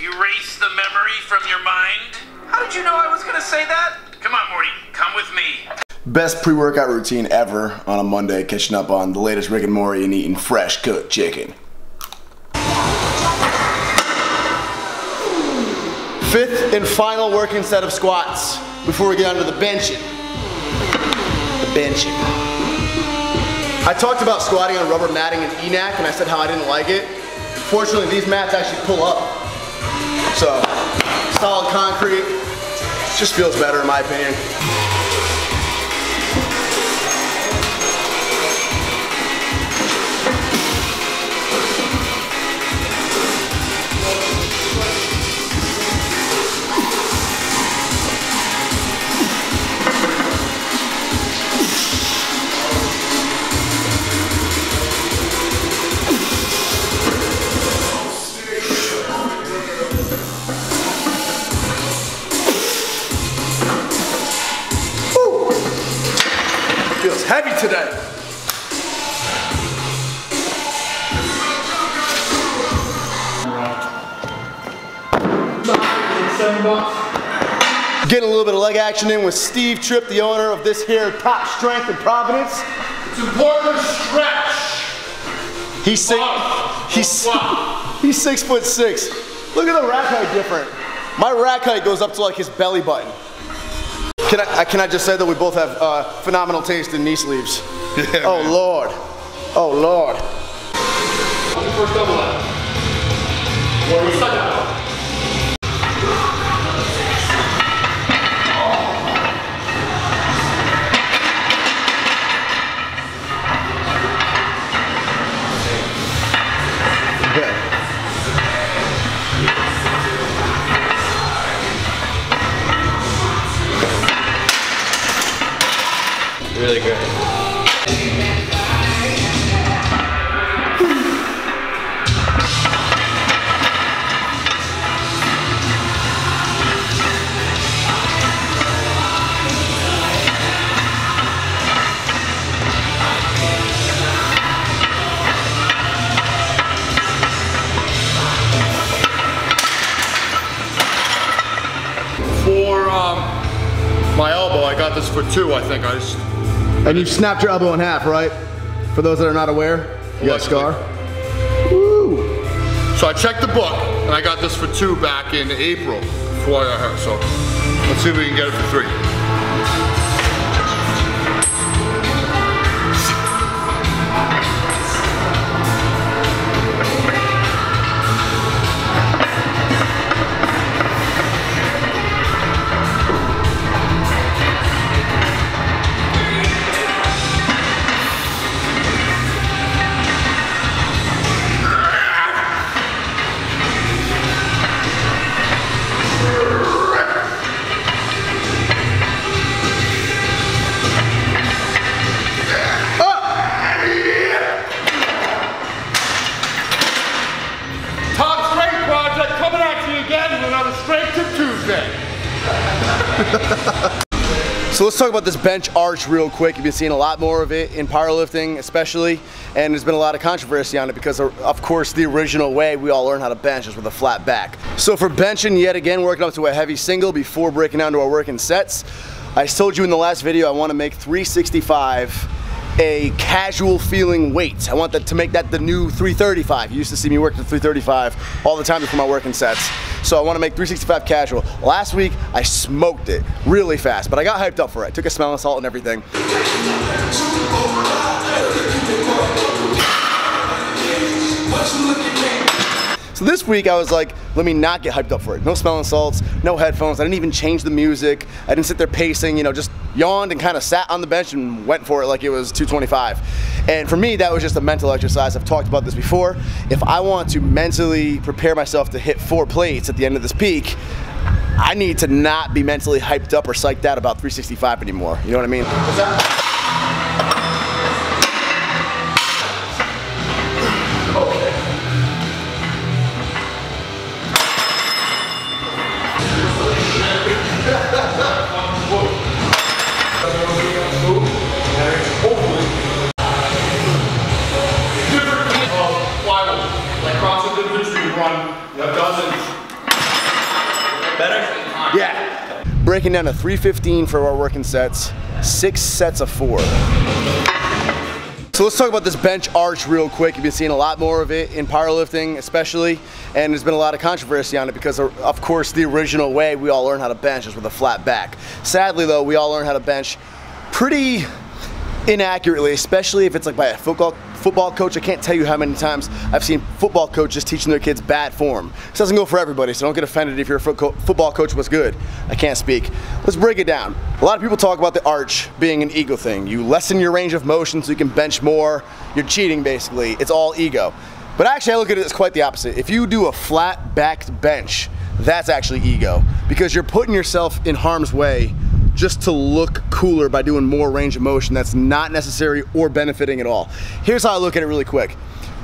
erase the memory from your mind? How did you know I was gonna say that? Come on, Morty, come with me. Best pre-workout routine ever on a Monday, catching up on the latest Rick and Morty and eating fresh cooked chicken. Fifth and final working set of squats before we get onto the benching. The benching. I talked about squatting on rubber matting and ENAC and I said how I didn't like it. Fortunately, these mats actually pull up. So, solid concrete, just feels better in my opinion. Feels heavy today. Getting a little bit of leg action in with Steve Tripp, the owner of this here Top Strength in Providence. It's important to stretch. He's 6'6". Look at the rack height different. My rack height goes up to like his belly button. Can I just say that we both have phenomenal taste in knee sleeves? Yeah, oh man. Lord. Oh Lord. First double leg. Or we second double. Really good. For my elbow, I got this for 2, I think. And you snapped your elbow in half, right? For those that are not aware, you got a scar. Woo! So I checked the book, and I got this for 2 back in April before I got hurt. So let's see if we can get it for 3. So let's talk about this bench arch real quick. You've been seeing a lot more of it in powerlifting especially, and there's been a lot of controversy on it because of course the original way we all learned how to bench is with a flat back. So for benching, yet again, working up to a heavy single before breaking down to our working sets, I told you in the last video I want to make 365 a casual feeling weight. I want that to make that the new 335. You used to see me work at 335 all the time before my working sets. So I want to make 365 casual. Last week I smoked it really fast, but I got hyped up for it. I took a smelling salt and everything. So this week I was like, let me not get hyped up for it. No smelling salts, no headphones. I didn't even change the music. I didn't sit there pacing, you know, just yawned and kind of sat on the bench and went for it like it was 225. And for me, that was just a mental exercise. I've talked about this before. If I want to mentally prepare myself to hit 4 plates at the end of this peak, I need to not be mentally hyped up or psyched out about 365 anymore. You know what I mean? What's that? Better? Yeah. Breaking down to 315 for our working sets, 6 sets of 4. So let's talk about this bench arch real quick. You've been seeing a lot more of it in powerlifting especially, and there's been a lot of controversy on it because of course the original way we all learned how to bench is with a flat back. Sadly though, we all learn how to bench pretty inaccurately, especially if it's like by a football coach. I can't tell you how many times I've seen football coaches teaching their kids bad form. This doesn't go for everybody, so don't get offended if your football coach was good. I can't speak. Let's break it down. A lot of people talk about the arch being an ego thing. You lessen your range of motion so you can bench more. You're cheating basically. It's all ego. But actually I look at it as quite the opposite. If you do a flat backed bench, that's actually ego, because you're putting yourself in harm's way just to look cooler by doing more range of motion that's not necessary or benefiting at all. Here's how I look at it really quick.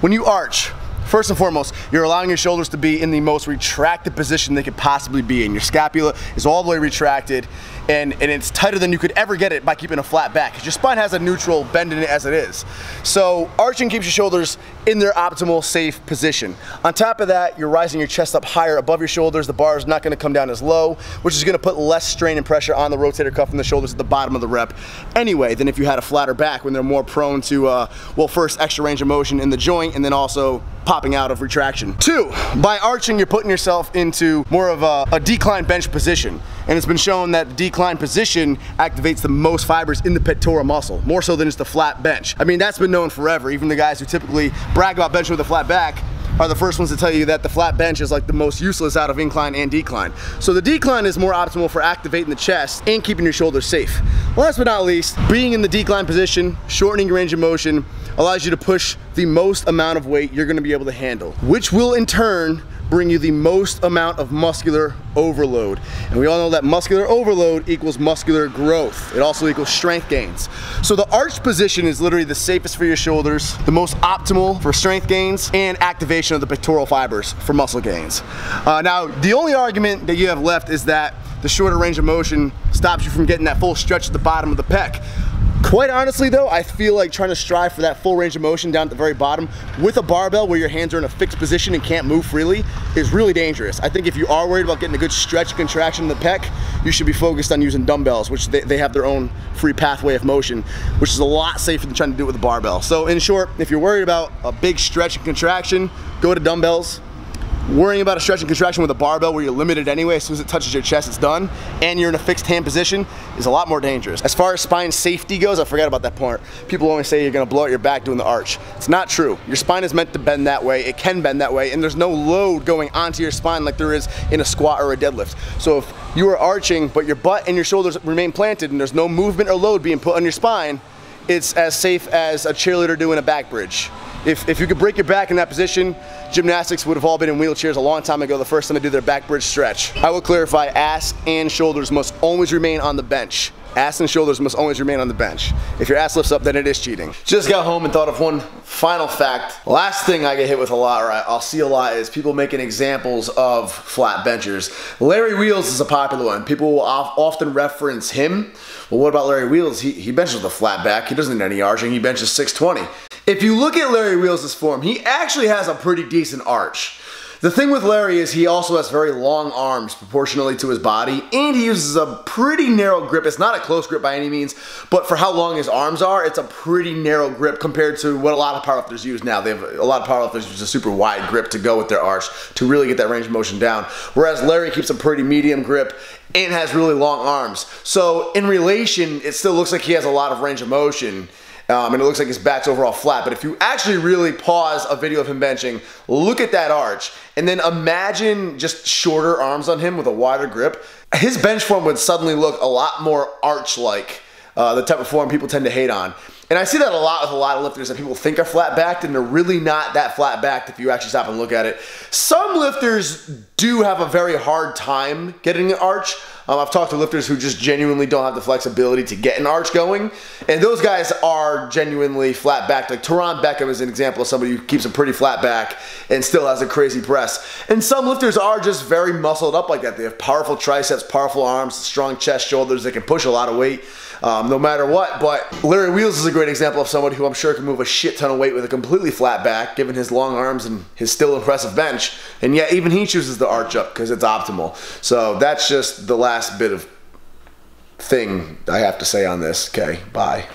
When you arch, first and foremost, you're allowing your shoulders to be in the most retracted position they could possibly be in. Your scapula is all the way retracted, and it's tighter than you could ever get it by keeping a flat back, because your spine has a neutral bend in it as it is. So arching keeps your shoulders in their optimal, safe position. On top of that, you're rising your chest up higher above your shoulders. The bar is not going to come down as low, which is going to put less strain and pressure on the rotator cuff and the shoulders at the bottom of the rep anyway than if you had a flatter back, when they're more prone to, well, first extra range of motion in the joint and then also popping out of retraction. 2, by arching, you're putting yourself into more of a decline bench position. And it's been shown that the decline position activates the most fibers in the pectoral muscle, more so than just a flat bench. I mean, that's been known forever. Even the guys who typically brag about benching with a flat back are the first ones to tell you that the flat bench is like the most useless out of incline and decline. So the decline is more optimal for activating the chest and keeping your shoulders safe. Last but not least, being in the decline position, shortening your range of motion, allows you to push the most amount of weight you're going to be able to handle, which will in turn bring you the most amount of muscular overload. And we all know that muscular overload equals muscular growth. It also equals strength gains. So the arched position is literally the safest for your shoulders, the most optimal for strength gains, and activation of the pectoral fibers for muscle gains. Now, the only argument that you have left is that the shorter range of motion stops you from getting that full stretch at the bottom of the pec. Quite honestly though, I feel like trying to strive for that full range of motion down at the very bottom with a barbell where your hands are in a fixed position and can't move freely is really dangerous. I think if you are worried about getting a good stretch and contraction in the pec, you should be focused on using dumbbells, which they have their own free pathway of motion, which is a lot safer than trying to do it with a barbell. So in short, if you're worried about a big stretch and contraction, go to dumbbells. Worrying about a stretch and contraction with a barbell where you're limited anyway, as soon as it touches your chest, it's done, and you're in a fixed hand position, is a lot more dangerous. As far as spine safety goes, I forgot about that part. People always say you're gonna blow out your back doing the arch. It's not true. Your spine is meant to bend that way, it can bend that way, and there's no load going onto your spine like there is in a squat or a deadlift. So if you are arching, but your butt and your shoulders remain planted and there's no movement or load being put on your spine, it's as safe as a cheerleader doing a back bridge. If you could break your back in that position, gymnastics would have all been in wheelchairs a long time ago, the first time they did their back bridge stretch. I will clarify, ass and shoulders must always remain on the bench. Ass and shoulders must always remain on the bench. If your ass lifts up, then it is cheating. Just got home and thought of one final fact. Last thing I get hit with a lot, or I'll see a lot, is people making examples of flat benchers. Larry Wheels is a popular one. People will often reference him. Well, what about Larry Wheels? He benches with a flat back. He doesn't need any arching. He benches 620. If you look at Larry Wheels' form, he actually has a pretty decent arch. The thing with Larry is he also has very long arms proportionally to his body, and he uses a pretty narrow grip. It's not a close grip by any means, but for how long his arms are, it's a pretty narrow grip compared to what a lot of powerlifters use now. They have a lot of powerlifters use a super wide grip to go with their arch to really get that range of motion down, whereas Larry keeps a pretty medium grip and has really long arms. So in relation, it still looks like he has a lot of range of motion. And it looks like his back's overall flat, but if you actually really pause a video of him benching, look at that arch, and then imagine just shorter arms on him with a wider grip, his bench form would suddenly look a lot more arch-like, the type of form people tend to hate on. And I see that a lot with a lot of lifters that people think are flat-backed, and they're really not that flat-backed if you actually stop and look at it. Some lifters do have a very hard time getting an arch. I've talked to lifters who just genuinely don't have the flexibility to get an arch going, and those guys are genuinely flat-backed. Like Teron Beckham is an example of somebody who keeps a pretty flat back and still has a crazy press. And some lifters are just very muscled up like that. They have powerful triceps, powerful arms, strong chest, shoulders. They can push a lot of weight. no matter what. But Larry Wheels is a great example of someone who I'm sure can move a shit ton of weight with a completely flat back, given his long arms and his still impressive bench. And yet even he chooses to arch up because it's optimal. So that's just the last bit of thing I have to say on this. Okay, bye.